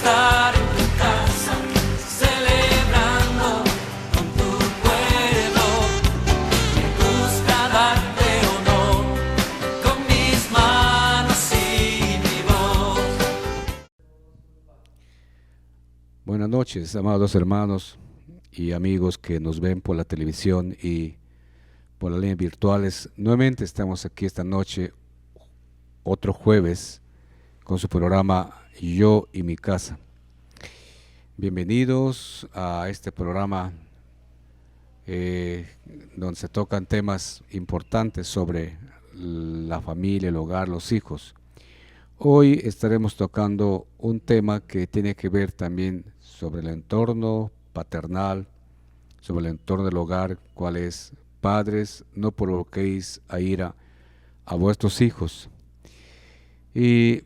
estar en tu casa, celebrando con tu pueblo. Me gusta darte honor con mis manos y mi voz. Buenas noches, amados hermanos y amigos que nos ven por la televisión y por las líneas virtuales. Nuevamente estamos aquí esta noche, otro jueves, con su programa Yo y mi casa. Bienvenidos a este programa donde se tocan temas importantes sobre la familia, el hogar, los hijos. Hoy estaremos tocando un tema que tiene que ver también sobre el entorno paternal, sobre el entorno del hogar, cuál es: padres, no provoquéis a ira a vuestros hijos. Y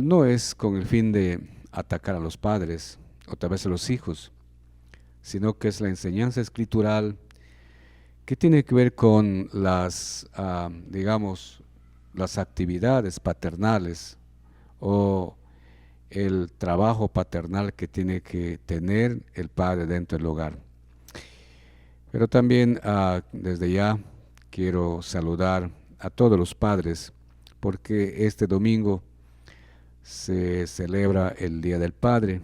no es con el fin de atacar a los padres o tal vez a los hijos, sino que es la enseñanza escritural que tiene que ver con las, digamos, las actividades paternales o el trabajo paternal que tiene que tener el padre dentro del hogar. Pero también desde ya quiero saludar a todos los padres, porque este domingo se celebra el Día del Padre.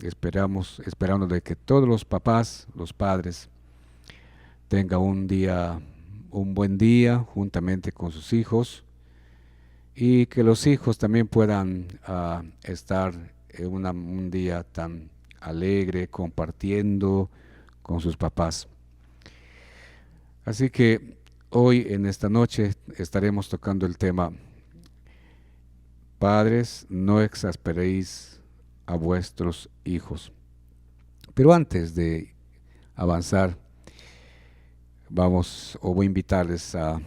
Esperando de que todos los papás, los padres, tengan un buen día juntamente con sus hijos, y que los hijos también puedan estar en un día tan alegre, compartiendo con sus papás. Así que hoy en esta noche estaremos tocando el tema: padres, no exasperéis a vuestros hijos. Pero antes de avanzar, voy a invitarles a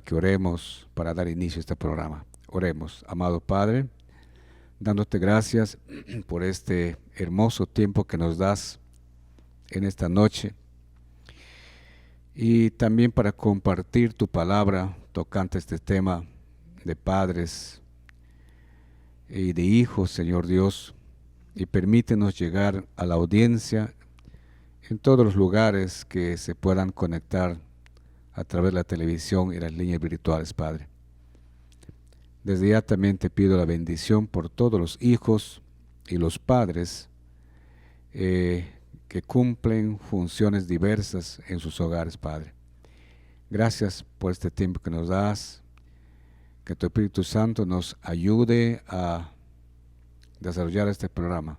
que oremos para dar inicio a este programa. Oremos. Amado Padre, dándote gracias por este hermoso tiempo que nos das en esta noche, y también para compartir tu palabra tocante este tema de padres y de hijos, Señor Dios, y permítenos llegar a la audiencia en todos los lugares que se puedan conectar a través de la televisión y las líneas virtuales, Padre. Desde ya también te pido la bendición por todos los hijos y los padres que cumplen funciones diversas en sus hogares, Padre. Gracias por este tiempo que nos das, que tu Espíritu Santo nos ayude a desarrollar este programa.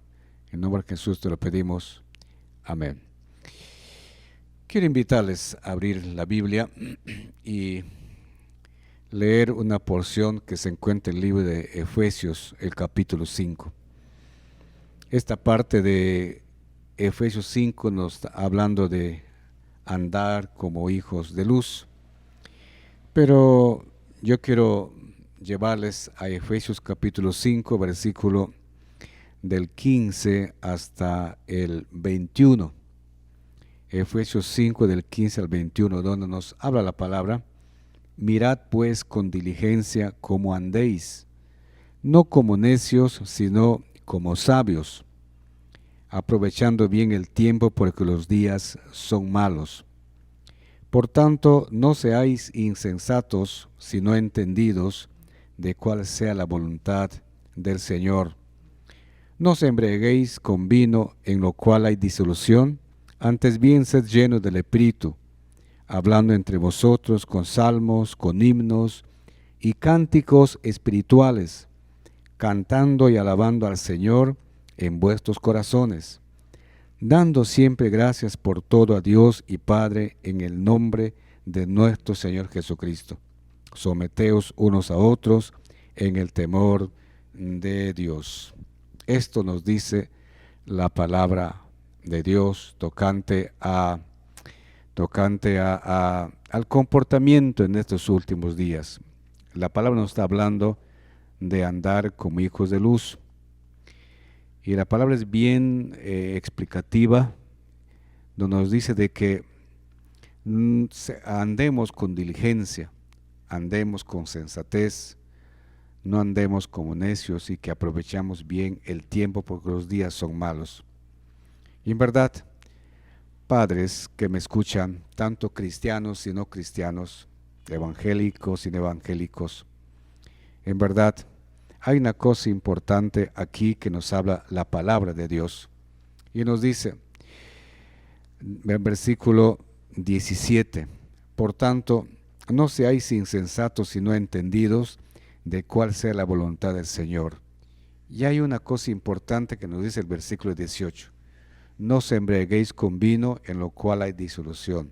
En nombre de Jesús te lo pedimos. Amén. Quiero invitarles a abrir la Biblia y leer una porción que se encuentra en el libro de Efesios, el capítulo 5. Esta parte de Efesios 5 nos está hablando de andar como hijos de luz. Pero yo quiero llevarles a Efesios capítulo 5, versículo del 15 hasta el 21. Efesios 5 del 15 al 21, donde nos habla la palabra: mirad pues con diligencia cómo andéis, no como necios, sino como sabios, aprovechando bien el tiempo, porque los días son malos. Por tanto, no seáis insensatos, sino entendidos de cuál sea la voluntad del Señor. No os embriaguéis con vino, en lo cual hay disolución, antes bien sed llenos del Espíritu, hablando entre vosotros con salmos, con himnos y cánticos espirituales, cantando y alabando al Señor en vuestros corazones, dando siempre gracias por todo a Dios y Padre en el nombre de nuestro Señor Jesucristo. Someteos unos a otros en el temor de Dios. Esto nos dice la palabra de Dios tocante al comportamiento en estos últimos días. La palabra nos está hablando de andar como hijos de luz, y la palabra es bien explicativa, donde nos dice de que andemos con diligencia, andemos con sensatez, no andemos como necios y que aprovechamos bien el tiempo porque los días son malos. Y en verdad, padres que me escuchan, tanto cristianos y no cristianos, evangélicos y no evangélicos, en verdad, hay una cosa importante aquí que nos habla la palabra de Dios. Y nos dice, en versículo 17, por tanto, no seáis insensatos sino entendidos de cuál sea la voluntad del Señor. Y hay una cosa importante que nos dice el versículo 18, no os embriaguéis con vino en lo cual hay disolución.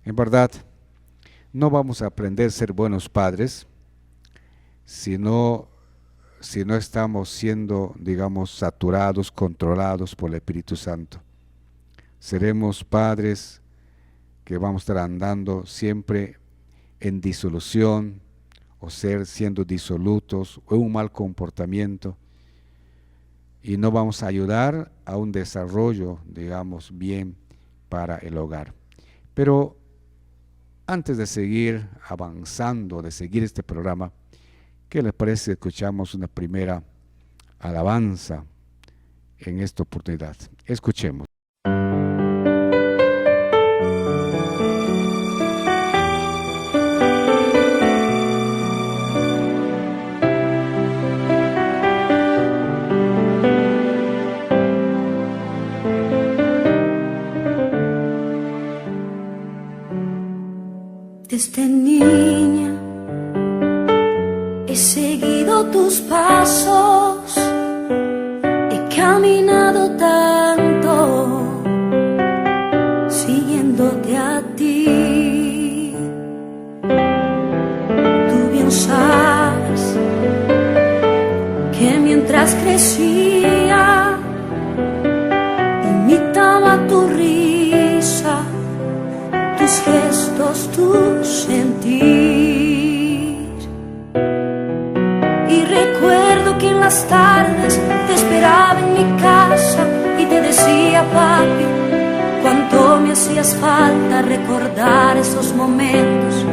En verdad, no vamos a aprender a ser buenos padres si no estamos siendo, digamos, saturados, controlados por el Espíritu Santo. Seremos padres que vamos a estar andando siempre en disolución o siendo disolutos o un mal comportamiento y no vamos a ayudar a un desarrollo, digamos, bien para el hogar. Pero antes de seguir avanzando, de seguir este programa, ¿qué les parece si escuchamos una primera alabanza en esta oportunidad? Escuchemos. Desde niña he seguido tus pasos, he caminado tanto, siguiéndote a ti. Tú bien sabes que mientras crecía, imitaba tu risa, tus gestos, tu sentir. Y recuerdo que en las tardes te esperaba en mi casa y te decía, papi, cuánto me hacías falta. Recordar esos momentos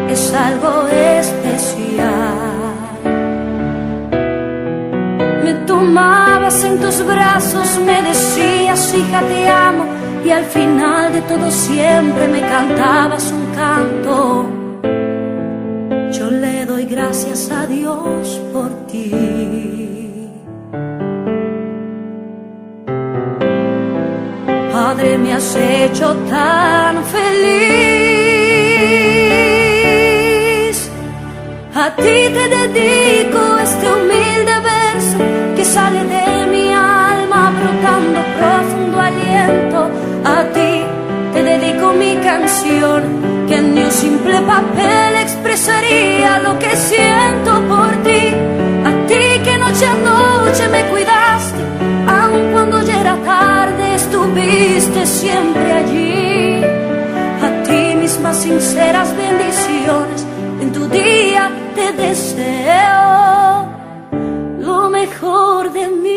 es algo especial. Me tomabas en tus brazos, me decías, hija, te amo. Y al final de todo siempre me cantabas un canto. Yo le doy gracias a Dios por ti. Padre, me has hecho tan feliz. A ti te dedico este humilde verso que sale de mi alma brotando profundo aliento. A ti te dedico mi canción, que en un simple papel expresaría lo que siento por ti. A ti que noche a noche me cuidaste, aun cuando ya era tarde estuviste siempre allí. A ti mis más sinceras bendiciones, en tu día te deseo lo mejor de mí.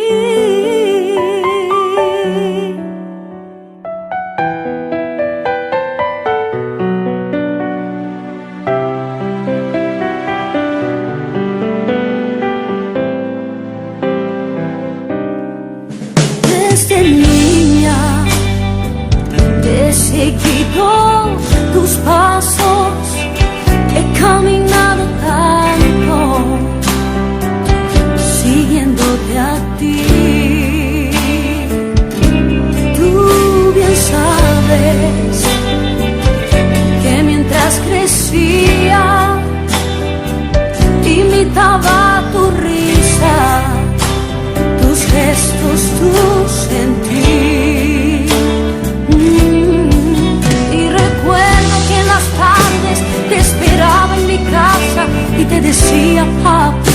Seguido tus pasos, he caminado tanto, siguiéndote a ti. Tú bien sabes que mientras crecía, imitaba tu risa, tus gestos, tu sentir. Te esperaba en mi casa y te decía, papi,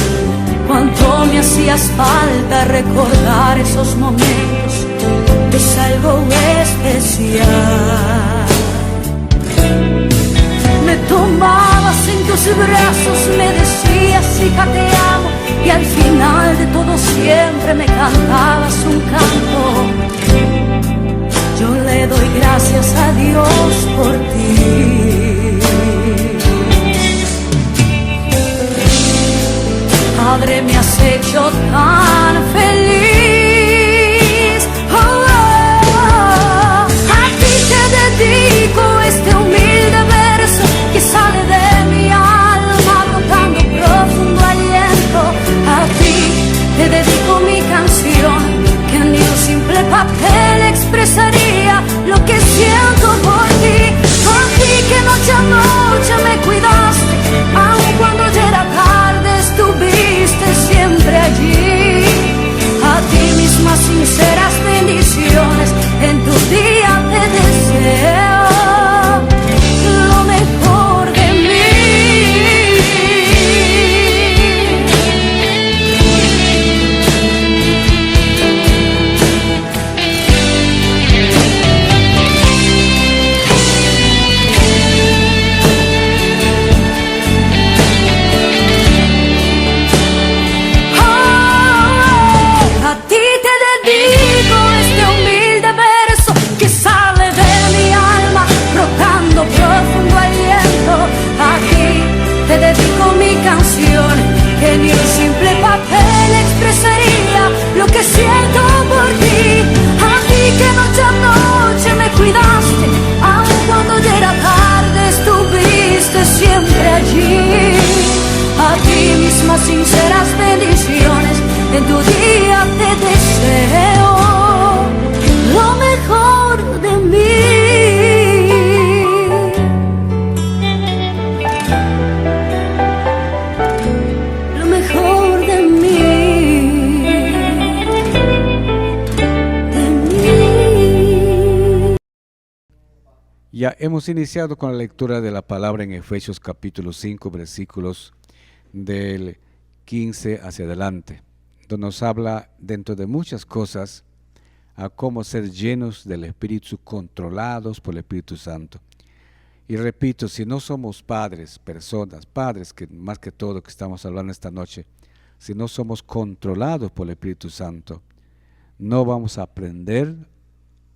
cuánto me hacías falta. Recordar esos momentos es algo especial. Me tomabas en tus brazos, me decías, hija, te amo. Y al final de todo siempre me cantabas un canto. Yo le doy gracias a Dios por ti. Padre, me has hecho tan feliz. Oh, oh, oh. A ti te dedico este humilde verso que sale de mi alma brotando profundo aliento. A ti te dedico mi canción, que ni un simple papel expresaría lo que siento por ti. A ti que noche a noche me cuidaste, aun cuando ya era tarde estuviste siempre allí. A ti mis más sinceras bendiciones, en tu día te deseo lo mejor de mí. A ti te dedico este humilde verso que sale de mi alma brotando profundo aliento. A ti te dedico mi canción, que ni un simple papel expresaría lo que siento por ti. A ti que noche a noche me cuidaste, aun cuando ya era tarde estuviste siempre allí. A ti mis más sinceras bendiciones, en tu día te deseo lo mejor de mí. Lo mejor de mí. De mí. Ya hemos iniciado con la lectura de la palabra en Efesios capítulo 5, versículos del 15 hacia adelante, donde nos habla, dentro de muchas cosas, a cómo ser llenos del Espíritu, controlados por el Espíritu Santo. Y repito, si no somos padres, personas, padres, que más que todo que estamos hablando esta noche, si no somos controlados por el Espíritu Santo, no vamos a aprender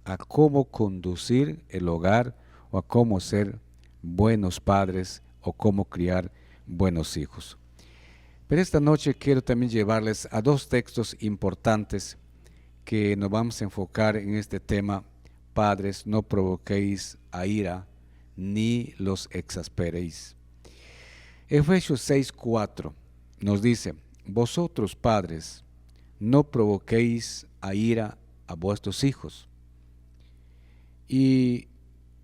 a cómo conducir el hogar o a cómo ser buenos padres o cómo criar buenos hijos. Pero esta noche quiero también llevarles a dos textos importantes que nos vamos a enfocar en este tema: padres, no provoquéis a ira, ni los exasperéis. Efesios 6:4 nos dice: vosotros padres, no provoquéis a ira a vuestros hijos. Y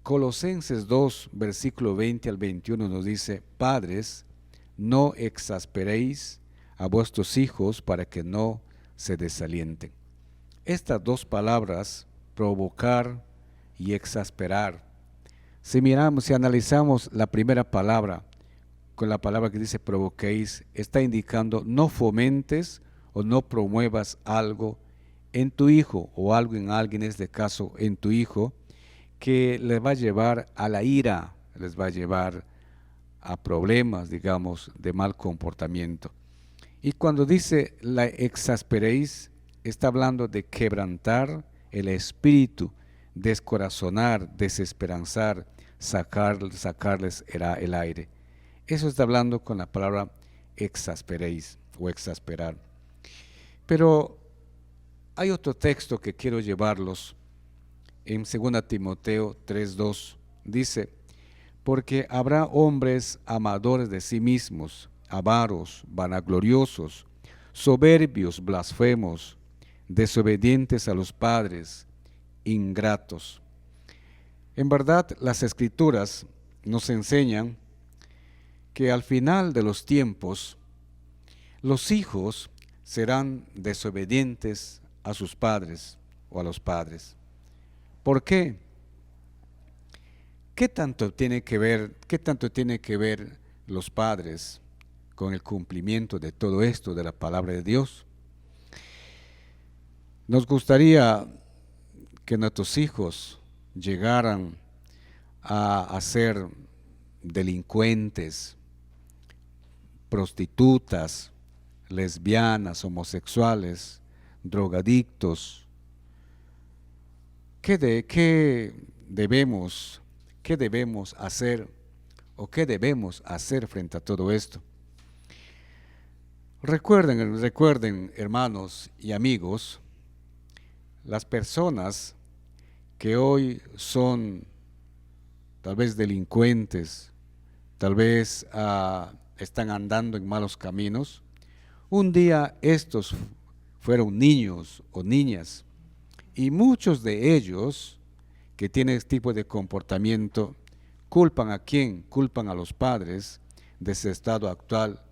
Colosenses 2, versículo 20 al 21 nos dice: padres, no exasperéis a vuestros hijos para que no se desalienten. Estas dos palabras, provocar y exasperar, si analizamos la primera palabra con la palabra que dice provoquéis, está indicando no fomentes o no promuevas algo en tu hijo o algo en alguien, en este caso en tu hijo, que les va a llevar a la ira, les va a llevar a problemas, digamos, de mal comportamiento. Y cuando dice la exasperéis, está hablando de quebrantar el espíritu, descorazonar, desesperanzar, sacarles el aire. Eso está hablando con la palabra exasperéis o exasperar. Pero hay otro texto que quiero llevarlos en 2 Timoteo 3:2. Dice: porque habrá hombres amadores de sí mismos, avaros, vanagloriosos, soberbios, blasfemos, desobedientes a los padres, ingratos. En verdad, las Escrituras nos enseñan que al final de los tiempos, los hijos serán desobedientes a sus padres o a los padres. ¿Por qué? ¿Qué tanto tiene que ver los padres con el cumplimiento de todo esto de la palabra de Dios? Nos gustaría que nuestros hijos llegaran a ser delincuentes, prostitutas, lesbianas, homosexuales, drogadictos. ¿Qué debemos hacer o qué debemos hacer frente a todo esto? Recuerden, hermanos y amigos, las personas que hoy son tal vez delincuentes, tal vez están andando en malos caminos, un día estos fueron niños o niñas, y muchos de ellos que tienen este tipo de comportamiento, ¿culpan a quién? Culpan a los padres de ese estado actual,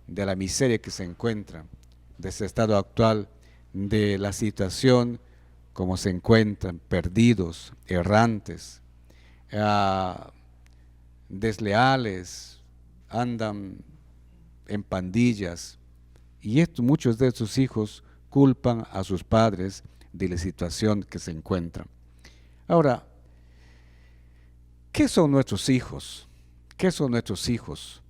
de la miseria que se encuentran, de ese estado actual, de la situación como se encuentran, perdidos, errantes, desleales, andan en pandillas, y muchos de sus hijos culpan a sus padres de la situación que se encuentran. Ahora, ¿qué son nuestros hijos? ¿Qué son nuestros hijos?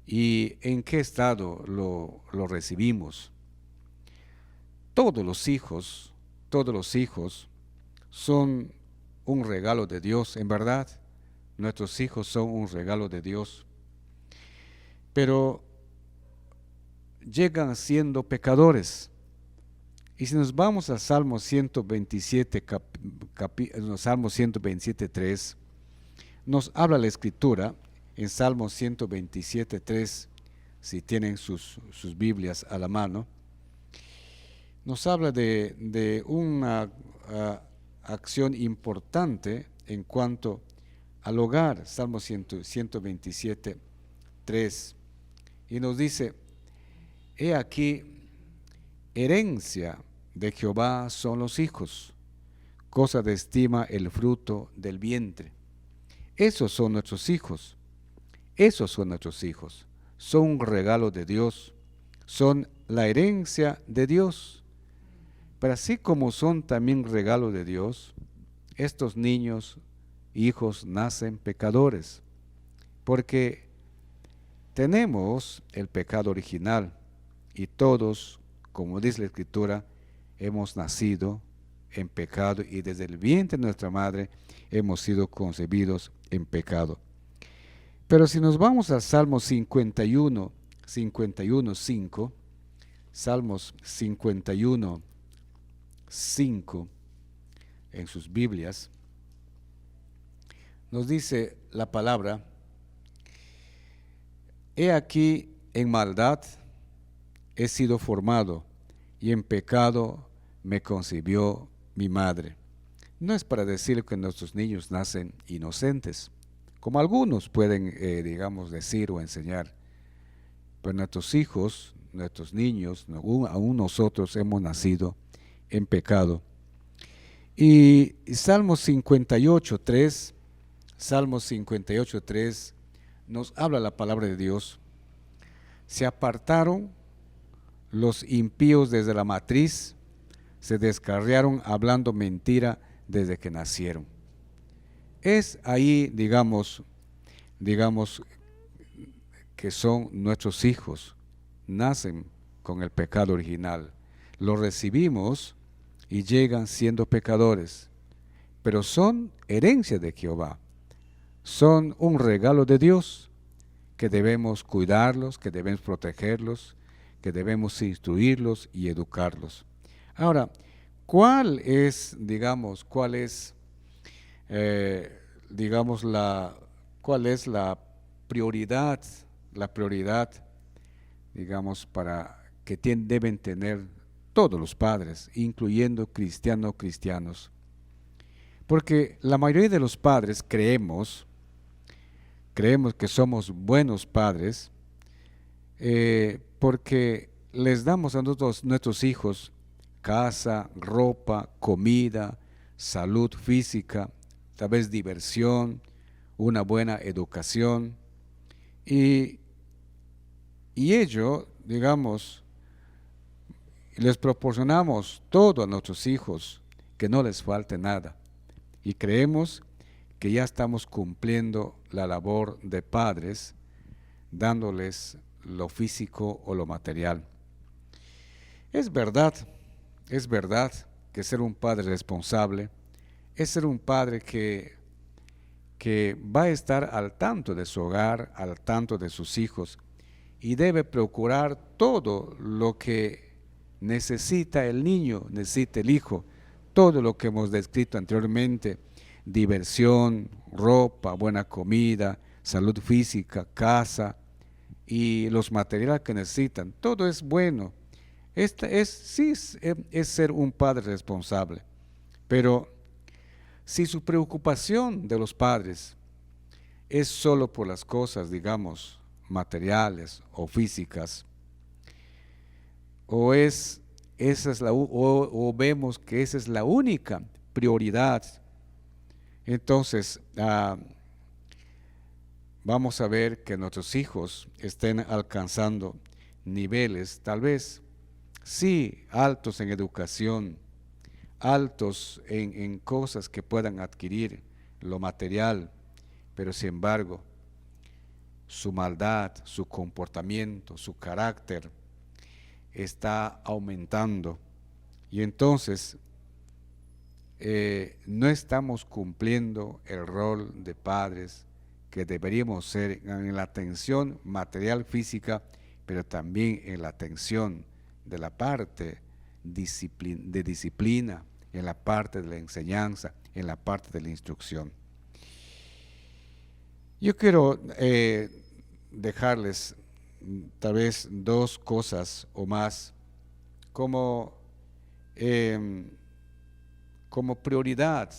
¿Y en qué estado lo recibimos? Todos los hijos son un regalo de Dios, en verdad. Nuestros hijos son un regalo de Dios. Pero llegan siendo pecadores. Y si nos vamos al Salmo 127, Salmo 127.3, nos habla la Escritura en Salmo 127.3, si tienen sus Biblias a la mano, nos habla de una acción importante en cuanto al hogar, Salmo 127.3, y nos dice: he aquí, herencia de Jehová son los hijos, cosa de estima el fruto del vientre. Esos son nuestros hijos, son un regalo de Dios, son la herencia de Dios. Pero así como son también regalo de Dios, estos niños, hijos, nacen pecadores, porque tenemos el pecado original, y todos, como dice la Escritura, hemos nacido en pecado, y desde el vientre de nuestra madre hemos sido concebidos en pecado. Pero si nos vamos al Salmo 51.5, Salmos 51.5 en sus Biblias, nos dice la palabra: he aquí, en maldad he sido formado, y en pecado me concibió mi madre. No es para decir que nuestros niños nacen inocentes, como algunos pueden, decir o enseñar, pero nuestros hijos, nuestros niños, aún nosotros hemos nacido en pecado. Y Salmos 58.3 nos habla la palabra de Dios: se apartaron los impíos desde la matriz, se descarriaron hablando mentira desde que nacieron. Es ahí, digamos que son nuestros hijos, nacen con el pecado original, lo recibimos y llegan siendo pecadores, pero son herencia de Jehová, son un regalo de Dios, que debemos cuidarlos, que debemos protegerlos, que debemos instruirlos y educarlos. Ahora, ¿cuál es la prioridad, para que deben tener todos los padres, incluyendo cristianos? Porque la mayoría de los padres creemos que somos buenos padres, porque les damos a nuestros hijos casa, ropa, comida, salud física, tal vez diversión, una buena educación, y ello, les proporcionamos todo a nuestros hijos, que no les falte nada, y creemos que ya estamos cumpliendo la labor de padres, dándoles lo físico o lo material. Es verdad que ser un padre responsable es ser un padre que va a estar al tanto de su hogar, al tanto de sus hijos, y debe procurar todo lo que necesita el niño, necesita el hijo, todo lo que hemos descrito anteriormente: diversión, ropa, buena comida, salud física, casa y los materiales que necesitan. Todo es bueno. Sí es ser un padre responsable, pero si su preocupación de los padres es solo por las cosas, digamos, materiales o físicas, o vemos que esa es la única prioridad, entonces vamos a ver que nuestros hijos estén alcanzando niveles, tal vez, sí, altos en educación, altos en cosas que puedan adquirir, lo material, pero sin embargo, su maldad, su comportamiento, su carácter está aumentando, y entonces no estamos cumpliendo el rol de padres que deberíamos ser en la atención material, física, pero también en la atención de la parte de disciplina, en la parte de la enseñanza, en la parte de la instrucción. Yo quiero dejarles tal vez dos cosas o más como prioridad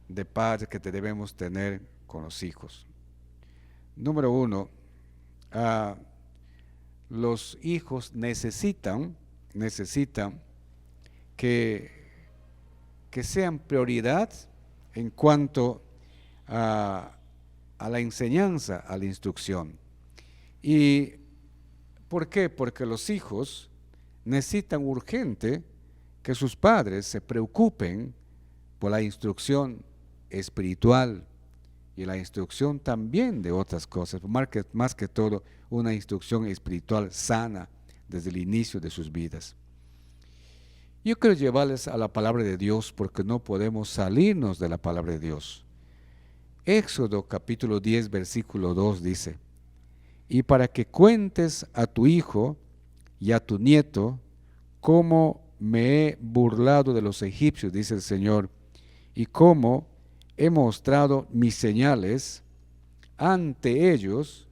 de padre que debemos tener con los hijos. Número uno, los hijos necesitan que sean prioridad en cuanto a la enseñanza, a la instrucción. ¿Y por qué? Porque los hijos necesitan urgente que sus padres se preocupen por la instrucción espiritual y la instrucción también de otras cosas, más que todo una instrucción espiritual sana desde el inicio de sus vidas. Yo quiero llevarles a la palabra de Dios porque no podemos salirnos de la palabra de Dios. Éxodo capítulo 10 versículo 2 dice: y para que cuentes a tu hijo y a tu nieto cómo me he burlado de los egipcios, dice el Señor, y cómo he mostrado mis señales ante ellos,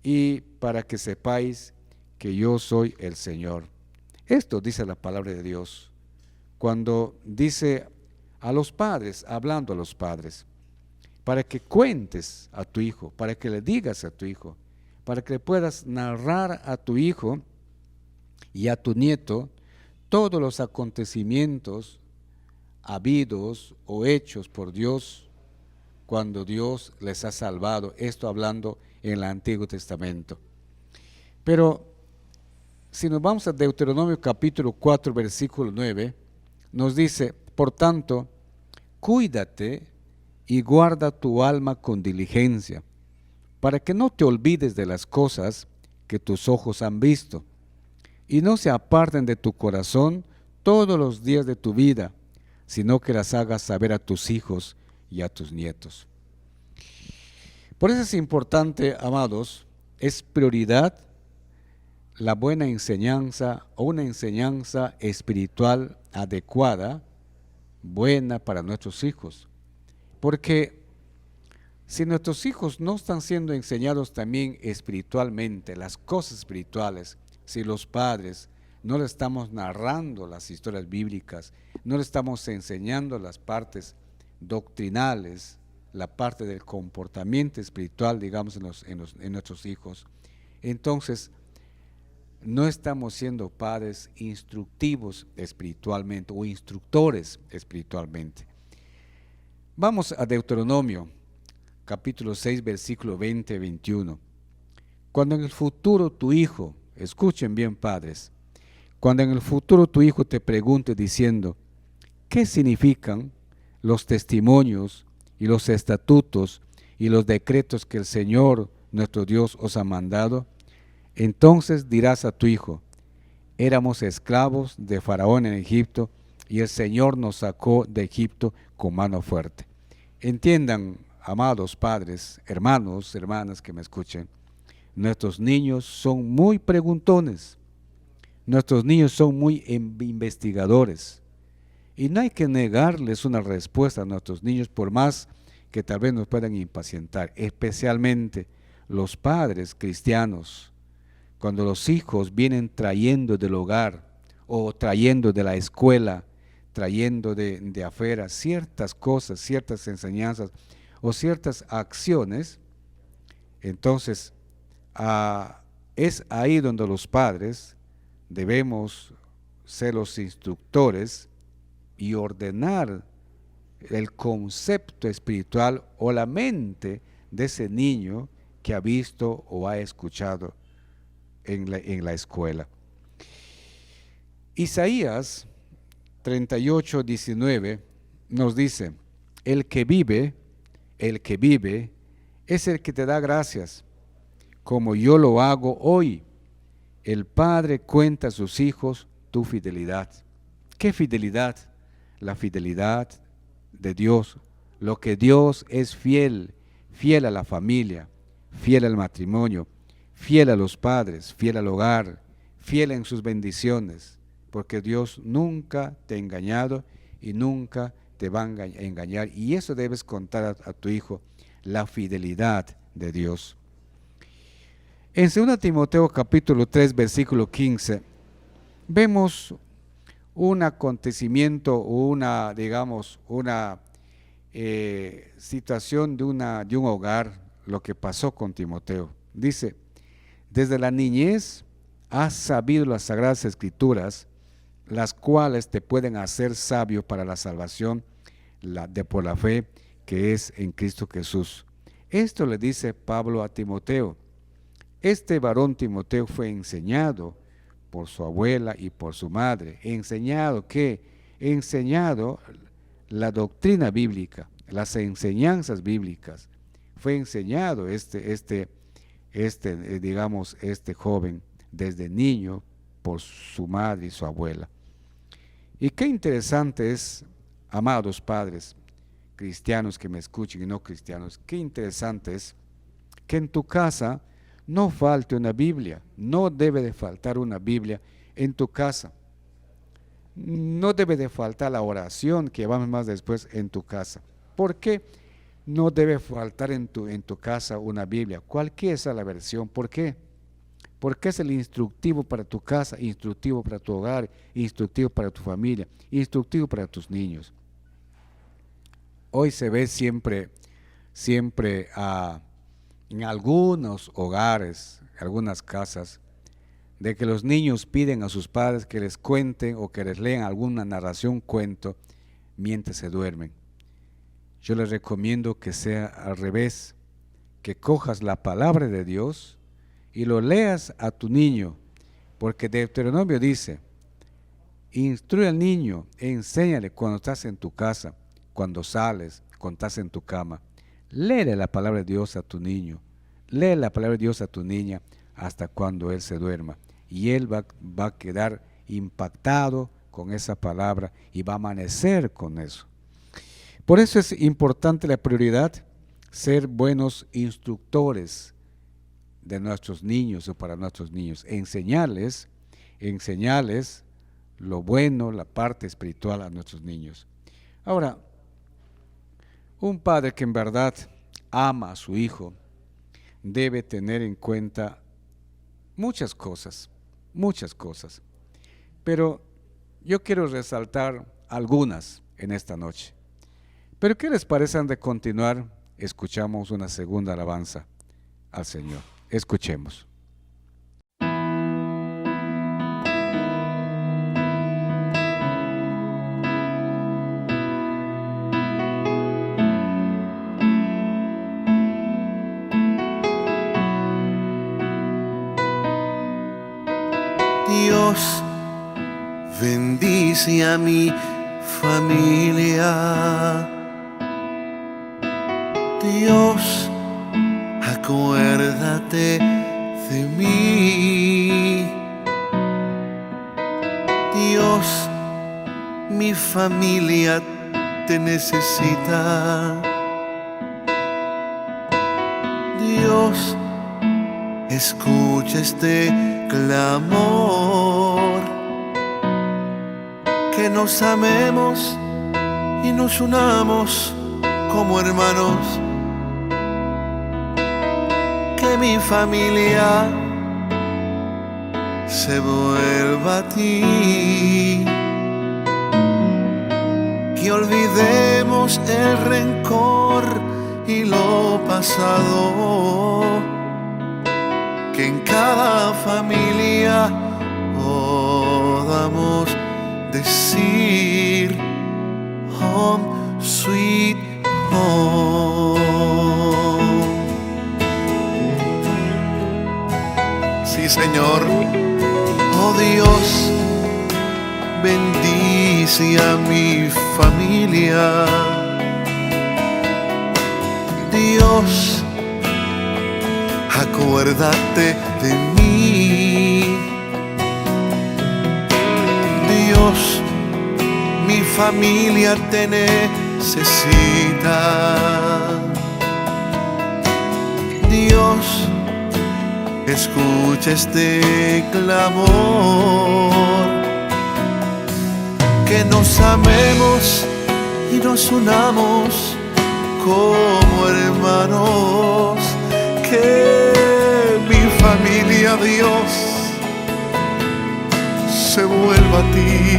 y para que sepáis que yo soy el Señor. Esto dice la palabra de Dios cuando dice a los padres, hablando a los padres, para que cuentes a tu hijo, para que le digas a tu hijo, para que le puedas narrar a tu hijo y a tu nieto todos los acontecimientos habidos o hechos por Dios cuando Dios les ha salvado. Esto hablando en el Antiguo Testamento. Pero si nos vamos a Deuteronomio capítulo 4 versículo 9, nos dice: por tanto, cuídate y guarda tu alma con diligencia, para que no te olvides de las cosas que tus ojos han visto, y no se aparten de tu corazón todos los días de tu vida, sino que las hagas saber a tus hijos y a tus nietos. Por eso es importante, amados, es prioridad la buena enseñanza o una enseñanza espiritual adecuada, buena para nuestros hijos. Porque si nuestros hijos no están siendo enseñados también espiritualmente, las cosas espirituales, si los padres no le estamos narrando las historias bíblicas, no le estamos enseñando las partes doctrinales, la parte del comportamiento espiritual, digamos, en nuestros hijos, entonces no estamos siendo padres instructivos espiritualmente o instructores espiritualmente. Vamos a Deuteronomio, capítulo 6, versículo 20-21. Cuando en el futuro tu hijo, escuchen bien padres, cuando en el futuro tu hijo te pregunte diciendo: ¿qué significan los testimonios y los estatutos y los decretos que el Señor nuestro Dios os ha mandado? Entonces dirás a tu hijo: éramos esclavos de Faraón en Egipto, y el Señor nos sacó de Egipto con mano fuerte. Entiendan, amados padres, hermanos, hermanas que me escuchen, nuestros niños son muy preguntones, nuestros niños son muy investigadores, y no hay que negarles una respuesta a nuestros niños por más que tal vez nos puedan impacientar, especialmente los padres cristianos, cuando los hijos vienen trayendo del hogar o trayendo de la escuela, trayendo de afuera ciertas cosas, ciertas enseñanzas o ciertas acciones, entonces es ahí donde los padres debemos ser los instructores y ordenar el concepto espiritual o la mente de ese niño que ha visto o ha escuchado en la escuela. Isaías 38:19 nos dice: el que vive es el que te da gracias, como yo lo hago hoy. El Padre cuenta a sus hijos tu fidelidad. ¿Qué fidelidad? La fidelidad de Dios. Lo que Dios es fiel, fiel a la familia, fiel al matrimonio, fiel a los padres, fiel al hogar, fiel en sus bendiciones, porque Dios nunca te ha engañado y nunca te va a engañar, y eso debes contar a tu hijo, la fidelidad de Dios. En 2 Timoteo capítulo 3 versículo 15 vemos un acontecimiento o una situación de un hogar, lo que pasó con Timoteo. Dice: desde la niñez has sabido las sagradas escrituras, las cuales te pueden hacer sabio para la salvación por la fe que es en Cristo Jesús. Esto le dice Pablo a Timoteo. Este varón Timoteo fue enseñado por su abuela y por su madre. ¿Enseñado qué? Enseñado la doctrina bíblica, las enseñanzas bíblicas. Fue enseñado este joven desde niño por su madre y su abuela. Y qué interesante es, amados padres, cristianos que me escuchen y no cristianos, qué interesante es que en tu casa no falte una Biblia. No debe de faltar una Biblia en tu casa. No debe de faltar la oración que vamos más después en tu casa. ¿Por qué no debe faltar en tu casa una Biblia? Cualquiera sea la versión. ¿Por qué? Porque es el instructivo para tu casa, instructivo para tu hogar, instructivo para tu familia, instructivo para tus niños. Hoy se ve siempre en algunos hogares, algunas casas, de que los niños piden a sus padres que les cuenten o que les lean alguna narración, cuento, mientras se duermen. Yo les recomiendo que sea al revés, que cojas la palabra de Dios y lo leas a tu niño, porque Deuteronomio dice: instruye al niño, enséñale cuando estás en tu casa, cuando sales, cuando estás en tu cama. Léele la palabra de Dios a tu niño, lee la palabra de Dios a tu niña hasta cuando él se duerma. Y él va a quedar impactado con esa palabra y va a amanecer con eso. Por eso es importante la prioridad, ser buenos instructores de nuestros niños o para nuestros niños. Enseñarles lo bueno, la parte espiritual a nuestros niños. Ahora, un padre que en verdad ama a su hijo debe tener en cuenta muchas cosas, pero yo quiero resaltar algunas en esta noche. Pero ¿qué les parece antes de continuar? Escuchamos una segunda alabanza al Señor. Escuchemos. Dios bendice a mi familia. Dios, acuérdate de mí. Dios, mi familia te necesita. Dios, escucha este clamor, que nos amemos y nos unamos como hermanos, que mi familia se vuelva a ti, que olvidemos el rencor y lo pasado, que en cada familia podamos decir home sweet home. Sí, Señor. Oh Dios, bendice a mi familia. Dios, acuérdate de mí. Dios, mi familia te necesita. Dios, escucha este clamor, que nos amemos y nos unamos como hermanos, que mi familia, Dios, se vuelva a ti.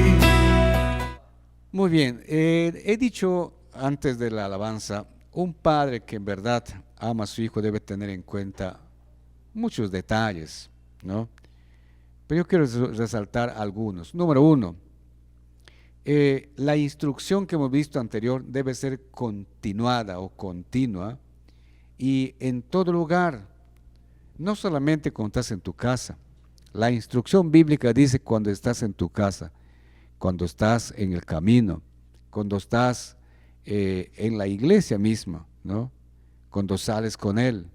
Muy bien, he dicho antes de la alabanza, un padre que en verdad ama a su hijo debe tener en cuenta muchos detalles, ¿no? Pero yo quiero resaltar algunos. Número uno, la instrucción que hemos visto anterior debe ser continuada o continua y en todo lugar, no solamente cuando estás en tu casa. La instrucción bíblica dice cuando estás en tu casa, cuando estás en el camino, cuando estás en la iglesia misma, ¿no? Cuando sales con él,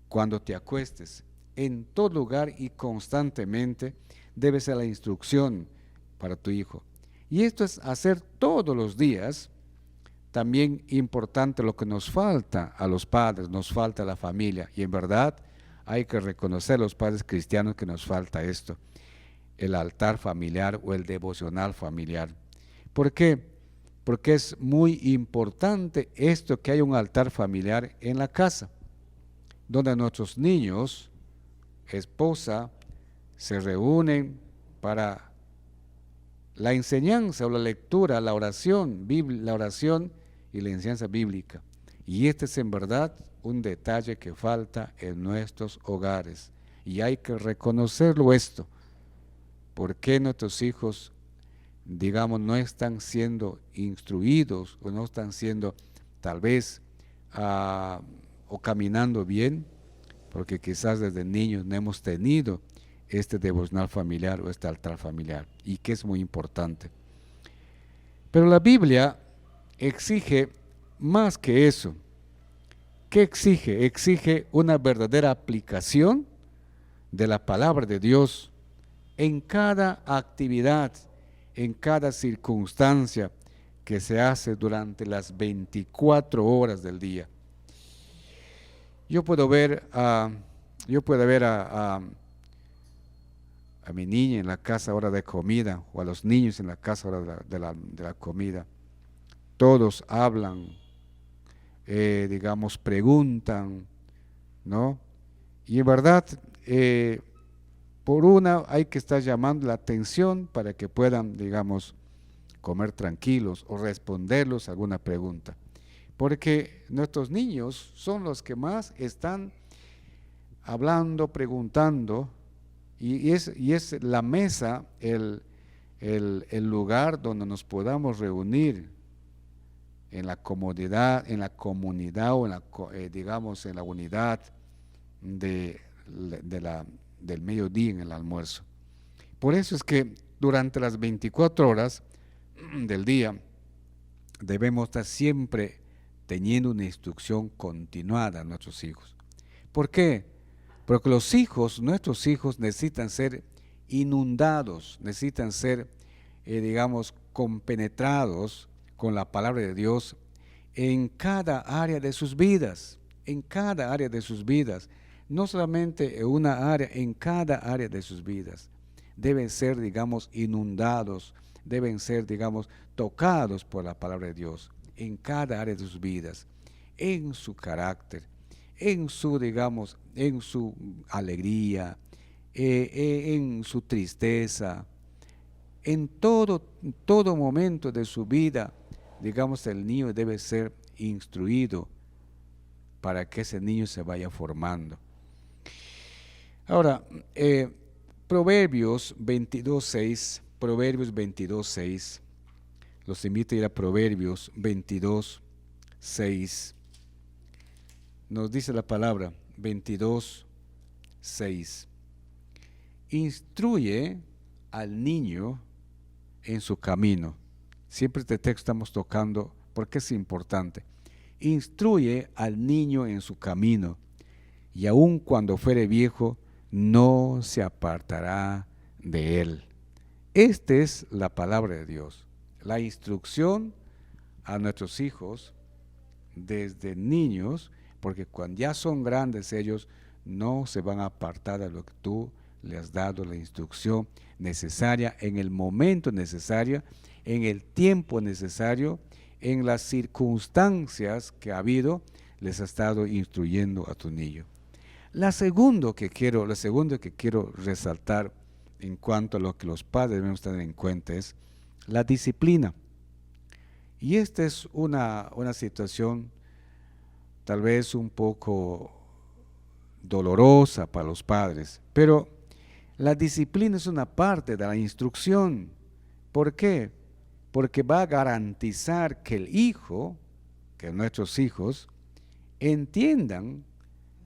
cuando te acuestes, en todo lugar y constantemente debe ser la instrucción para tu hijo. Y esto es hacer todos los días. También importante lo que nos falta a los padres, nos falta a la familia. Y en verdad hay que reconocer a los padres cristianos que nos falta esto, el altar familiar o el devocional familiar. ¿Por qué? Porque es muy importante esto, que haya un altar familiar en la casa, donde nuestros niños, esposa, se reúnen para la enseñanza o la lectura, la oración y la enseñanza bíblica. Y este es en verdad un detalle que falta en nuestros hogares. Y hay que reconocerlo esto. ¿Por qué nuestros hijos, digamos, no están siendo instruidos o no están siendo tal vez o caminando bien? Porque quizás desde niños no hemos tenido este devocional familiar o este altar familiar, y que es muy importante. Pero la Biblia exige más que eso. ¿Qué exige? Exige una verdadera aplicación de la palabra de Dios en cada actividad, en cada circunstancia que se hace durante las 24 horas del día. Yo puedo ver a mi niña en la casa a hora de comida, o a los niños en la casa a hora de la comida. Todos hablan, digamos, preguntan, ¿no? Y en verdad, por una hay que estar llamando la atención para que puedan, digamos, comer tranquilos o responderlos a alguna pregunta. Porque nuestros niños son los que más están hablando, preguntando, y es la mesa el lugar donde nos podamos reunir en la comunidad o digamos en la unidad del mediodía en el almuerzo. Por eso es que durante las 24 horas del día debemos estar siempre teniendo una instrucción continuada a nuestros hijos. ¿Por qué? Porque nuestros hijos necesitan ser inundados, necesitan ser, digamos, compenetrados con la palabra de Dios en cada área de sus vidas, en cada área de sus vidas, no solamente en una área, en cada área de sus vidas. Deben ser, digamos, inundados, deben ser, digamos, tocados por la palabra de Dios, en cada área de sus vidas, en su carácter, en su, digamos, en su alegría, en su tristeza, en todo momento de su vida, digamos, el niño debe ser instruido para que ese niño se vaya formando. Ahora, Proverbios 22:6, los invito a ir a Proverbios 22:6. Nos dice la palabra 22:6. Instruye al niño en su camino. Siempre este texto estamos tocando porque es importante. Instruye al niño en su camino, y aun cuando fuere viejo, no se apartará de él. Esta es la palabra de Dios. La instrucción a nuestros hijos desde niños, porque cuando ya son grandes ellos no se van a apartar de lo que tú le has dado la instrucción necesaria, en el momento necesario, en el tiempo necesario, en las circunstancias que ha habido, les has estado instruyendo a tu niño. Lo segundo que quiero resaltar en cuanto a lo que los padres debemos tener en cuenta es la disciplina. Y esta es una situación tal vez un poco dolorosa para los padres, pero la disciplina es una parte de la instrucción. ¿Por qué? Porque va a garantizar que que nuestros hijos entiendan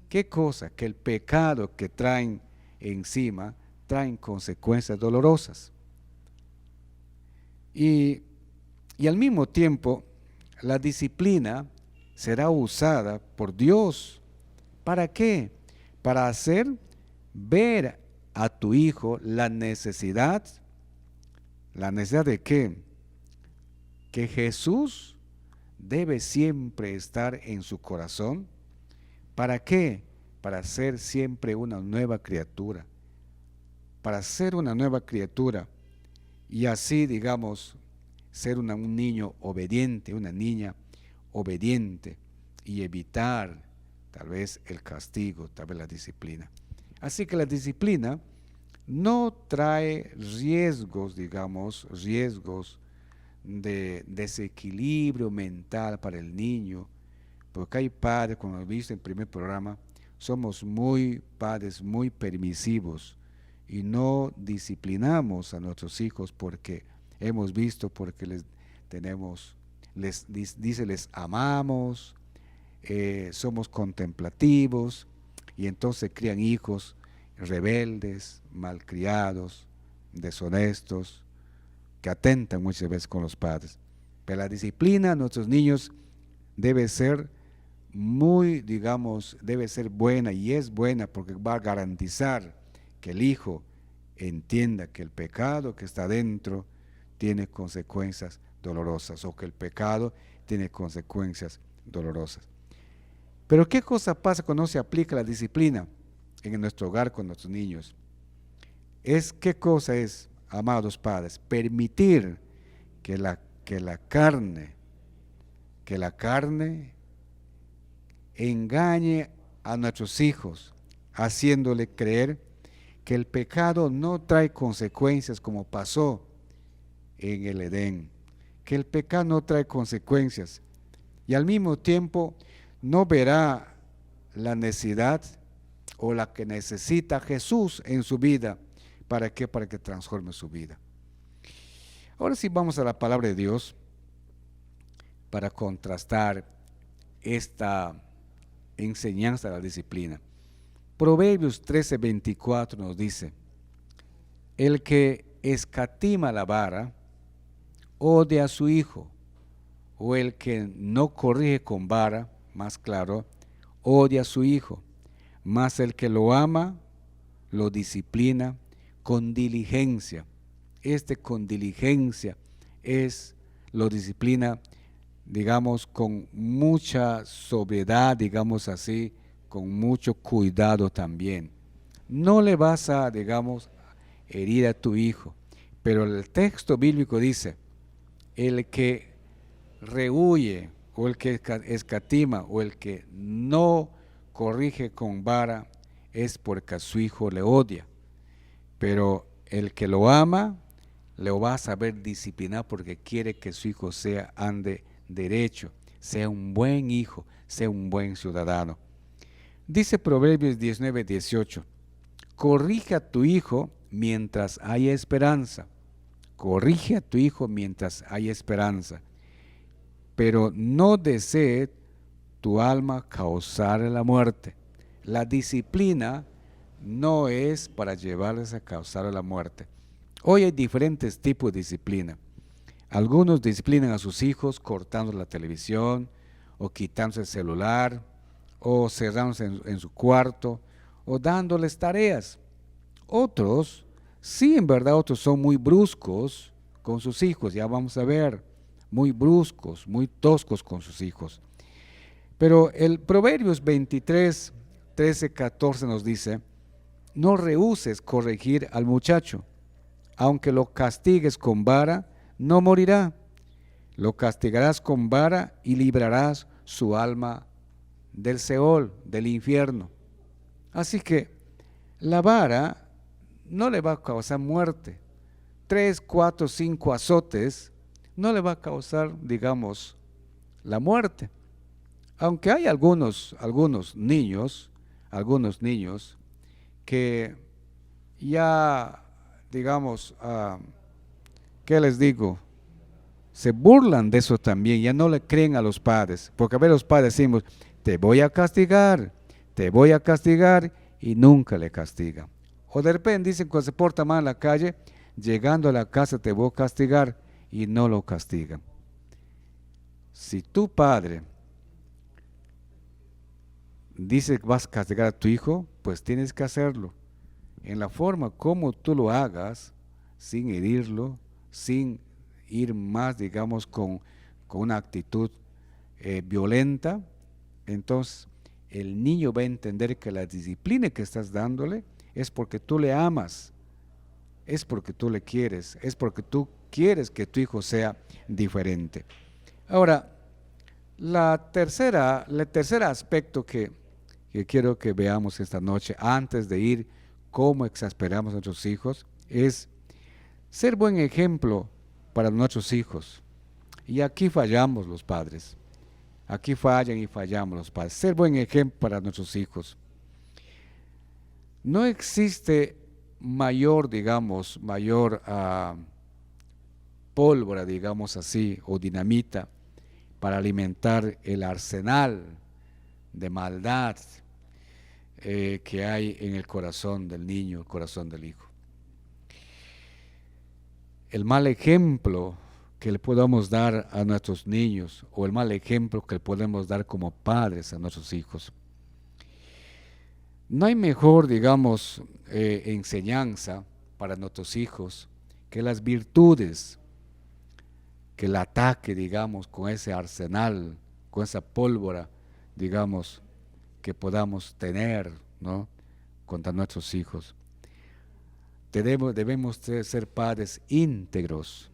qué cosa, que el pecado que traen encima traen consecuencias dolorosas. Y al mismo tiempo, la disciplina será usada por Dios. ¿Para qué? Para hacer ver a tu hijo la necesidad de qué? Que Jesús debe siempre estar en su corazón. ¿Para qué? Para ser siempre una nueva criatura. Para ser una nueva criatura y así, digamos, ser un niño obediente, una niña obediente, y evitar tal vez el castigo, tal vez la disciplina. Así que la disciplina no trae riesgos, digamos, riesgos de desequilibrio mental para el niño, porque hay padres, como lo viste en el primer programa, somos padres muy permisivos y no disciplinamos a nuestros hijos porque hemos visto, porque les amamos, somos contemplativos, y entonces crían hijos rebeldes, malcriados, deshonestos, que atentan muchas veces con los padres. Pero la disciplina a nuestros niños debe ser debe ser buena, y es buena porque va a garantizar que el hijo entienda que el pecado que está dentro tiene consecuencias dolorosas, o que el pecado tiene consecuencias dolorosas. Pero ¿qué cosa pasa cuando no se aplica la disciplina en nuestro hogar con nuestros niños? ¿Qué cosa es, amados padres? Permitir que la carne engañe a nuestros hijos, haciéndole creer que el pecado no trae consecuencias como pasó en el Edén, que el pecado no trae consecuencias, y al mismo tiempo no verá la necesidad o la que necesita Jesús en su vida. ¿Para qué? Para que transforme su vida. Ahora sí vamos a la palabra de Dios para contrastar esta enseñanza de la disciplina. Proverbios 13:24 nos dice: el que escatima la vara odia a su hijo, o el que no corrige con vara, más claro, odia a su hijo, mas el que lo ama lo disciplina con diligencia. Con diligencia lo disciplina digamos, con mucha sobriedad, digamos así, con mucho cuidado también. No le vas a, digamos, herir a tu hijo, pero el texto bíblico dice, el que rehuye o el que escatima o el que no corrige con vara es porque a su hijo le odia, pero el que lo ama lo va a saber disciplinar porque quiere que su hijo ande derecho, sea un buen hijo, sea un buen ciudadano. Dice Proverbios 19:18, corrige a tu hijo mientras haya esperanza, corrige a tu hijo mientras haya esperanza, pero no desee tu alma causar la muerte. La disciplina no es para llevarles a causar la muerte. Hoy hay diferentes tipos de disciplina. Algunos disciplinan a sus hijos cortando la televisión, o quitándose el celular, o cerrándose en su cuarto, o dándoles tareas. Otros, sí, en verdad, otros son muy bruscos con sus hijos, ya vamos a ver, muy bruscos, muy toscos con sus hijos. Pero el Proverbios 23, 13, 14 nos dice, no rehúses corregir al muchacho, aunque lo castigues con vara, no morirá. Lo castigarás con vara y librarás su alma del Seol, del infierno. Así que la vara no le va a causar muerte. 3, 4, 5 azotes no le va a causar, digamos, la muerte. Aunque hay algunos niños que ya, digamos, ¿qué les digo? Se burlan de eso también, ya no le creen a los padres, porque a ver los padres decimos, te voy a castigar, y nunca le castigan. O de repente dicen cuando se porta mal en la calle, llegando a la casa te voy a castigar, y no lo castigan. Si tu padre dice que vas a castigar a tu hijo, pues tienes que hacerlo en la forma como tú lo hagas, sin herirlo, sin ir más, digamos, con una actitud violenta. Entonces el niño va a entender que la disciplina que estás dándole es porque tú le amas, es porque tú le quieres, es porque tú quieres que tu hijo sea diferente. Ahora, el tercer aspecto que quiero que veamos esta noche, antes de ir cómo exasperamos a nuestros hijos, es ser buen ejemplo para nuestros hijos. Y aquí fallamos los padres. Aquí fallan y fallamos los padres. Ser buen ejemplo para nuestros hijos. No existe mayor pólvora, digamos así, o dinamita para alimentar el arsenal de maldad que hay en el corazón del niño, el corazón del hijo. El mal ejemplo que le podamos dar a nuestros niños, o el mal ejemplo que le podemos dar como padres a nuestros hijos. No hay mejor, digamos, enseñanza para nuestros hijos que las virtudes, que el ataque, digamos, con ese arsenal, con esa pólvora, digamos, que podamos tener, ¿no?, contra nuestros hijos. Debemos ser padres íntegros,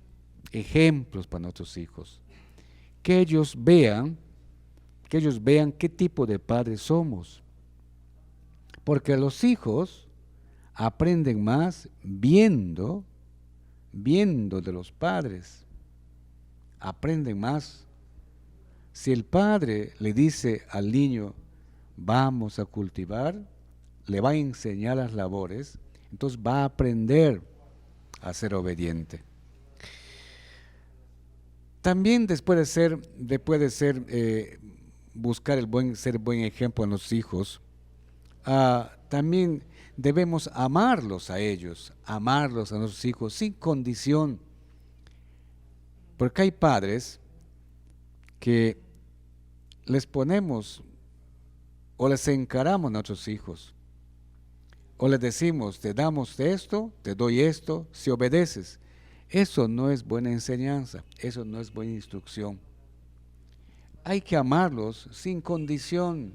ejemplos para nuestros hijos, que ellos vean qué tipo de padres somos, porque los hijos aprenden más viendo de los padres, aprenden más. Si el padre le dice al niño, vamos a cultivar, le va a enseñar las labores, entonces va a aprender a ser obediente. También después de ser buscar ser buen ejemplo a los hijos, también debemos amarlos a ellos, amarlos a nuestros hijos sin condición. Porque hay padres que les ponemos o les encaramos a nuestros hijos, o les decimos, te damos esto, te doy esto, si obedeces. Eso no es buena enseñanza, eso no es buena instrucción. hay que amarlos sin condición,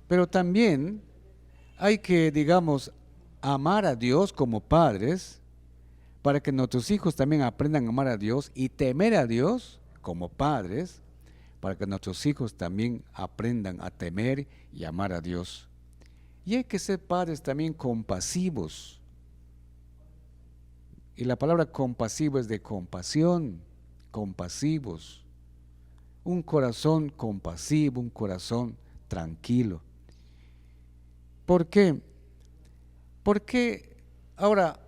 pero también hay que, digamos, amar a Dios como padres para que nuestros hijos también aprendan a amar a Dios y temer a Dios como padres para que nuestros hijos también aprendan a temer y amar a Dios. Y hay que ser padres también compasivos. Y la palabra compasivo es de compasión, compasivos. Un corazón compasivo, un corazón tranquilo. ¿Por qué? Porque ahora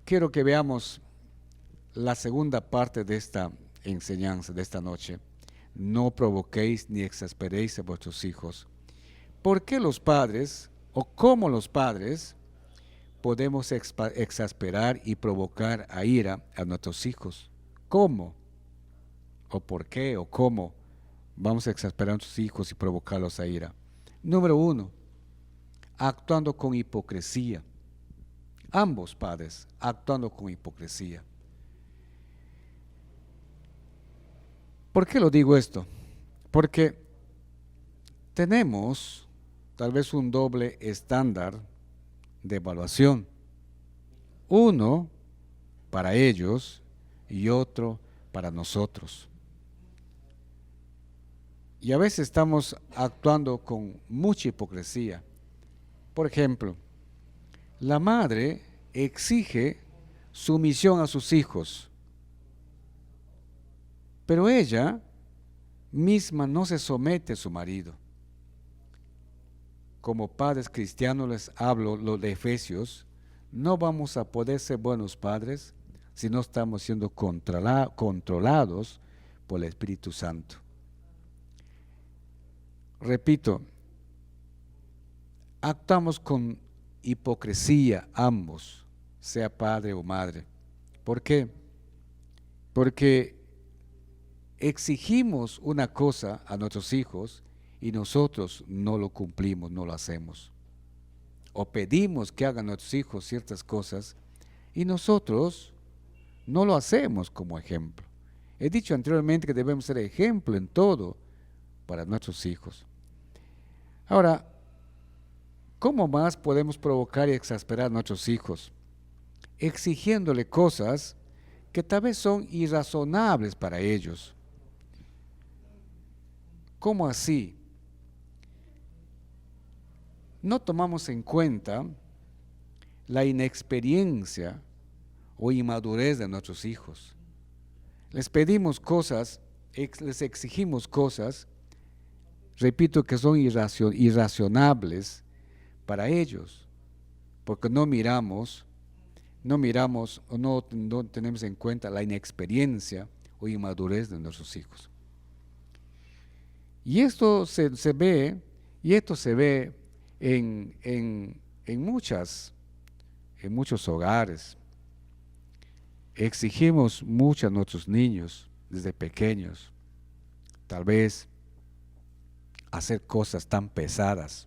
quiero que veamos la segunda parte de esta enseñanza de esta noche. No provoquéis ni exasperéis a vuestros hijos. ¿Por qué los padres, o cómo los padres, podemos exasperar y provocar a ira a nuestros hijos? ¿Cómo? ¿O por qué? ¿O cómo vamos a exasperar a nuestros hijos y provocarlos a ira? Número 1, actuando con hipocresía. Ambos padres actuando con hipocresía. ¿Por qué lo digo esto? Porque tenemos tal vez un doble estándar de evaluación. Uno para ellos y otro para nosotros. Y a veces estamos actuando con mucha hipocresía. Por ejemplo, la madre exige sumisión a sus hijos, pero ella misma no se somete a su marido. Como padres cristianos les hablo lo de Efesios, no vamos a poder ser buenos padres si no estamos siendo controlados por el Espíritu Santo. Repito, actuamos con hipocresía ambos, sea padre o madre. ¿Por qué? Porque exigimos una cosa a nuestros hijos y nosotros no lo cumplimos, no lo hacemos. O pedimos que hagan nuestros hijos ciertas cosas y nosotros no lo hacemos como ejemplo. He dicho anteriormente que debemos ser ejemplo en todo para nuestros hijos. Ahora, ¿cómo más podemos provocar y exasperar a nuestros hijos? Exigiéndole cosas que tal vez son irrazonables para ellos. ¿Cómo así? No tomamos en cuenta la inexperiencia o inmadurez de nuestros hijos. Les pedimos cosas, les exigimos cosas, repito, que son irracionables para ellos, porque no miramos o no tenemos en cuenta la inexperiencia o inmadurez de nuestros hijos. Y esto se ve en muchos hogares. Exigimos mucho a nuestros niños desde pequeños, tal vez hacer cosas tan pesadas.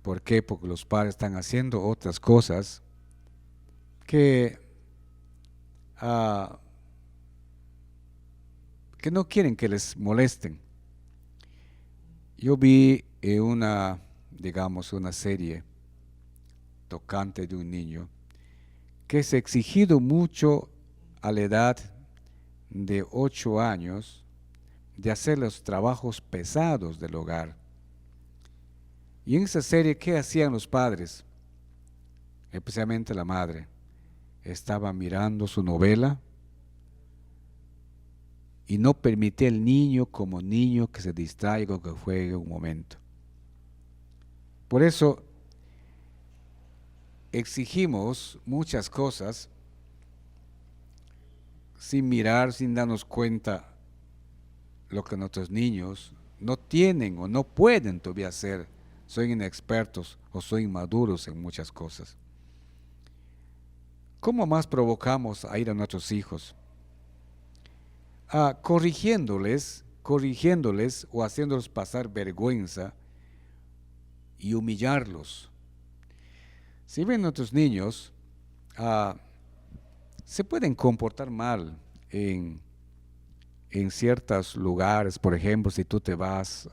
¿Por qué? Porque los padres están haciendo otras cosas que no quieren que les molesten. Yo vi una serie tocante de un niño que se ha exigido mucho a la edad de 8 años de hacer los trabajos pesados del hogar. Y en esa serie, ¿qué hacían los padres? Especialmente la madre. Estaba mirando su novela y no permitía al niño como niño que se distraiga o que juegue un momento. Por eso exigimos muchas cosas sin mirar, sin darnos cuenta lo que nuestros niños no tienen o no pueden todavía hacer. Son inexpertos o son inmaduros en muchas cosas. ¿Cómo más provocamos a ir a nuestros hijos? Corrigiéndoles o haciéndolos pasar vergüenza y humillarlos. Si ven nuestros niños, se pueden comportar mal en en ciertos lugares, por ejemplo, si tú te vas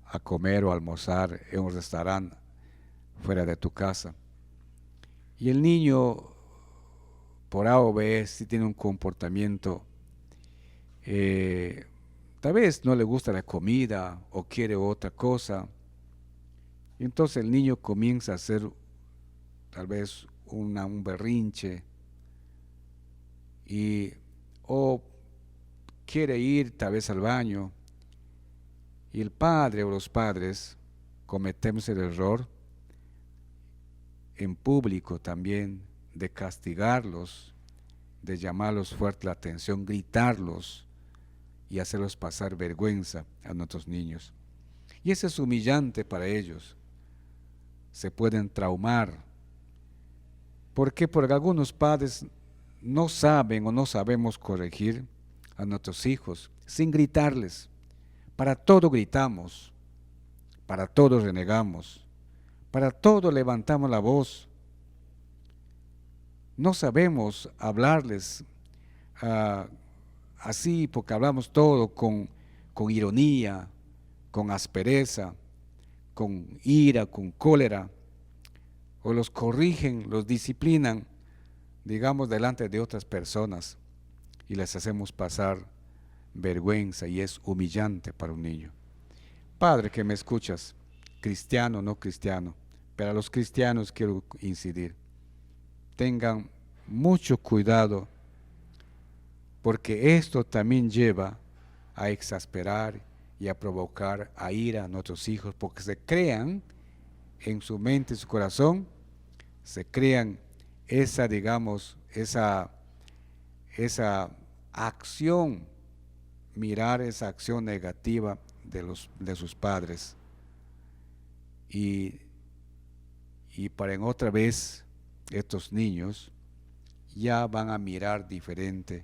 a comer o almorzar en un restaurante fuera de tu casa, y el niño, por A o B, si tiene un comportamiento, tal vez no le gusta la comida o quiere otra cosa, y entonces el niño comienza a hacer tal vez un berrinche, o quiere ir tal vez al baño, y el padre o los padres cometemos el error en público también de castigarlos, de llamarlos fuerte la atención, gritarlos y hacerlos pasar vergüenza a nuestros niños. Y eso es humillante para ellos. Se pueden traumar. ¿Por qué? Porque algunos padres no saben o no sabemos corregir a nuestros hijos sin gritarles. Para todo gritamos, para todo renegamos, para todo levantamos la voz. No sabemos hablarles así porque hablamos todo con ironía, con aspereza, con ira, con cólera, o los corrigen, los disciplinan, digamos, delante de otras personas y les hacemos pasar vergüenza y es humillante para un niño. Padre que me escuchas, cristiano o no cristiano, pero a los cristianos quiero incidir, tengan mucho cuidado porque esto también lleva a exasperar y a provocar a ira a nuestros hijos porque se crean en su mente y su corazón, se crean esa, digamos, esa acción, mirar esa acción negativa de sus padres y para en otra vez estos niños ya van a mirar diferente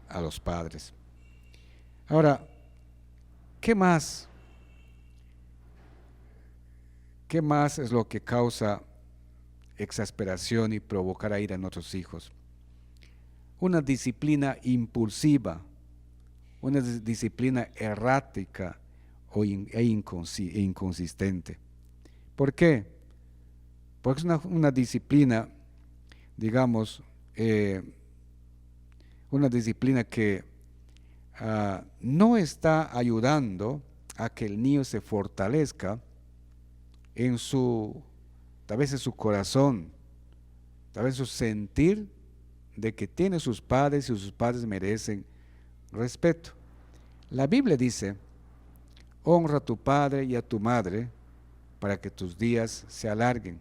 a los padres. Ahora, ¿qué más? ¿Qué más es lo que causa exasperación y provocar a ira en nuestros hijos? Una disciplina impulsiva, una disciplina errática e inconsistente. ¿Por qué? Porque es una disciplina, digamos, una disciplina que no está ayudando a que el niño se fortalezca en tal vez en su corazón, tal vez en su sentir de que tiene sus padres y sus padres merecen respeto. La Biblia dice, honra a tu padre y a tu madre para que tus días se alarguen.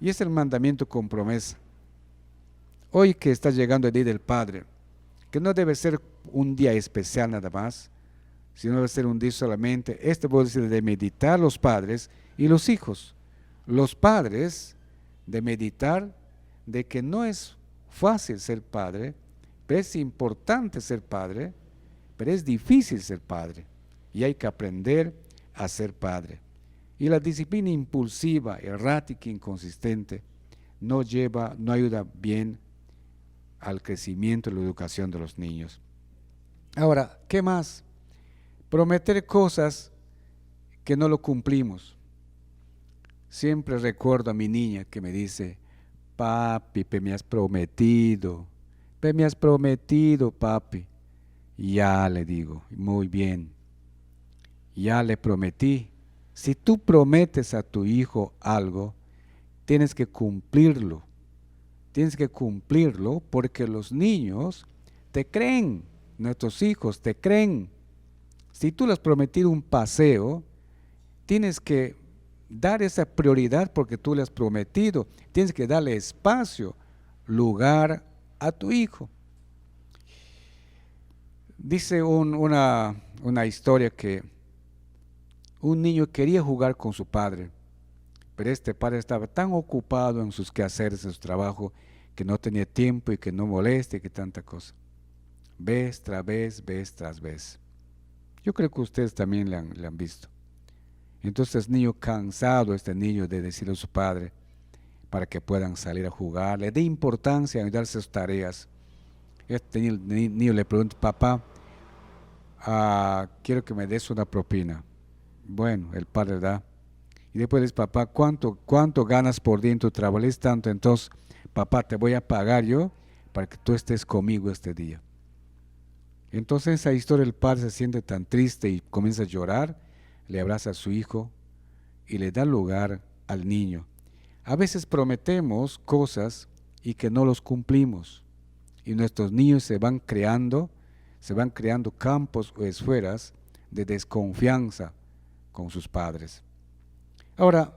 Y es el mandamiento con promesa. Hoy que está llegando el Día del Padre, que no debe ser un día especial nada más, sino debe ser un día solamente, puede decir de meditar los padres y los hijos. Los padres de meditar de que no es fácil ser padre, pero es importante ser padre, pero es difícil ser padre y hay que aprender a ser padre. Y la disciplina impulsiva, errática, inconsistente no ayuda bien al crecimiento y la educación de los niños. Ahora, ¿qué más? Prometer cosas que no lo cumplimos. Siempre recuerdo a mi niña que me dice, papi, me has prometido, papi. Y ya le digo, muy bien, ya le prometí. Si tú prometes a tu hijo algo, tienes que cumplirlo. Tienes que cumplirlo porque los niños te creen, nuestros hijos te creen. Si tú les has prometido un paseo, tienes que dar esa prioridad porque tú le has prometido. Tienes que darle espacio, lugar a tu hijo. Dice una historia que un niño quería jugar con su padre, pero este padre estaba tan ocupado en sus quehaceres, en su trabajo, que no tenía tiempo y que no moleste, que tanta cosa. Vez tras vez. Yo creo que ustedes también le han visto. Entonces niño cansado, este niño de decirle a su padre para que puedan salir a jugar, le dé importancia a ayudarse a sus tareas. Este niño le pregunta, papá, quiero que me des una propina. Bueno, el padre da. Y después dice, papá, ¿cuánto ganas por día en tu trabajo? Es tanto, entonces, papá, te voy a pagar yo para que tú estés conmigo este día. Entonces, en esa historia el padre se siente tan triste y comienza a llorar, le abraza a su hijo y le da lugar al niño. A veces prometemos cosas y que no los cumplimos. Y nuestros niños se van creando campos o esferas de desconfianza con sus padres. Ahora,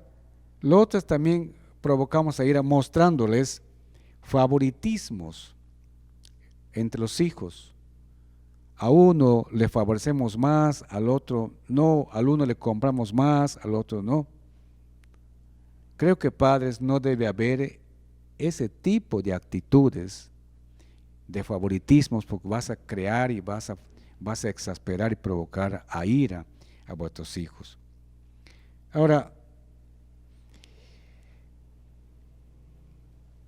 lo otro es también provocamos a ir mostrándoles favoritismos entre los hijos. A uno le favorecemos más, al otro no, al uno le compramos más, al otro no. Creo que padres no debe haber ese tipo de actitudes de favoritismos, porque vas a crear y vas a exasperar y provocar a ira a vuestros hijos. Ahora,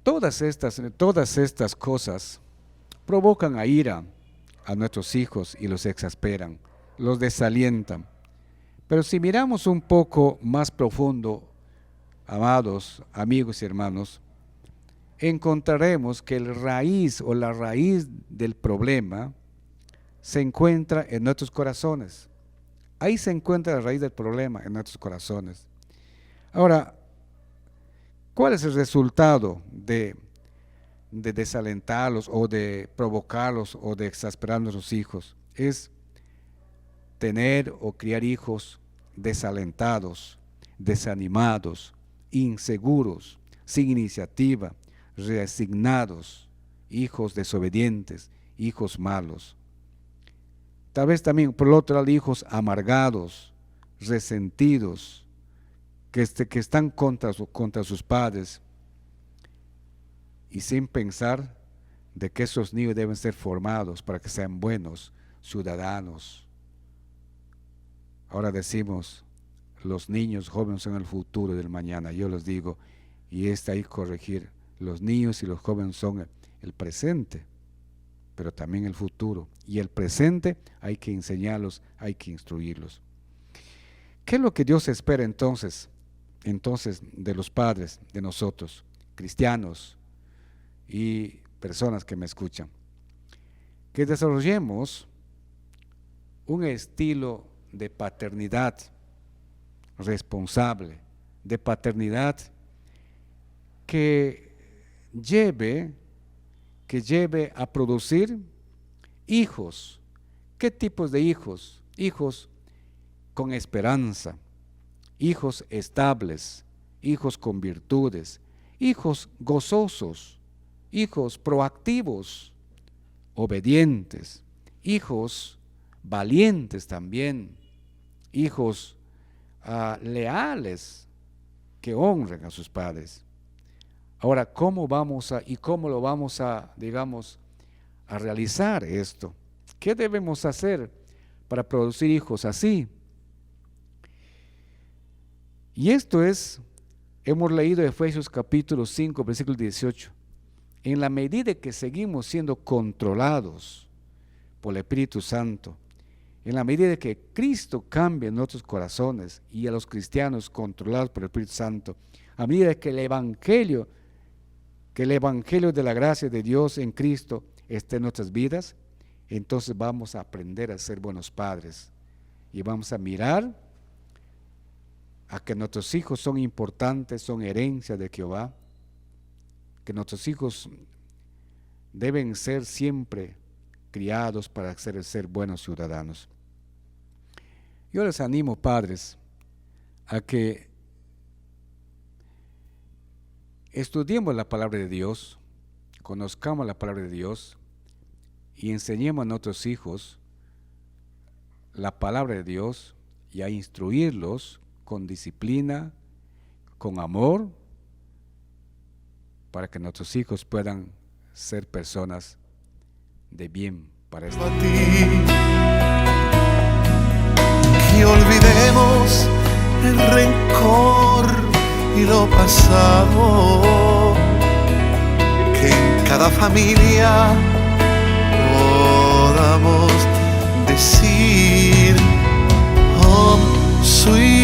todas estas cosas provocan a ira a nuestros hijos y los exasperan, los desalientan. Pero si miramos un poco más profundo, amados amigos y hermanos, encontraremos que la raíz del problema se encuentra en nuestros corazones. Ahí se encuentra la raíz del problema, en nuestros corazones. Ahora, ¿cuál es el resultado de desalentarlos o de provocarlos o de exasperar a nuestros hijos? Es tener o criar hijos desalentados, desanimados, inseguros, sin iniciativa, resignados, hijos desobedientes, hijos malos. Tal vez también, por el otro lado, hijos amargados, resentidos, que están contra sus padres y sin pensar de que esos niños deben ser formados para que sean buenos ciudadanos. Ahora decimos, los niños jóvenes son el futuro del mañana. Yo les digo, y está ahí corregir, los niños y los jóvenes son el presente, pero también el futuro. Y el presente hay que enseñarlos, hay que instruirlos. ¿Qué es lo que Dios espera entonces de los padres, de nosotros, cristianos y personas que me escuchan? Que desarrollemos un estilo de paternidad responsable, de paternidad que lleve a producir hijos. ¿Qué tipos de hijos? Hijos con esperanza, hijos estables, hijos con virtudes, hijos gozosos, hijos proactivos, obedientes, hijos valientes también, hijos leales que honren a sus padres. Ahora, ¿cómo lo vamos a realizar esto? ¿Qué debemos hacer para producir hijos así? Y esto hemos leído Efesios capítulo 5, versículo 18. En la medida que seguimos siendo controlados por el Espíritu Santo, en la medida que Cristo cambia en nuestros corazones y a los cristianos controlados por el Espíritu Santo, a medida que el Evangelio de la gracia de Dios en Cristo esté en nuestras vidas, entonces vamos a aprender a ser buenos padres y vamos a mirar a que nuestros hijos son importantes, son herencia de Jehová, que nuestros hijos deben ser siempre criados para ser buenos ciudadanos. Yo les animo, padres, a que estudiemos la palabra de Dios, conozcamos la palabra de Dios y enseñemos a nuestros hijos la palabra de Dios y a instruirlos con disciplina, con amor, para que nuestros hijos puedan ser personas de bien para este mundo. Que olvidemos el rencor y lo pasado, que en cada familia podamos decir, Home Sweet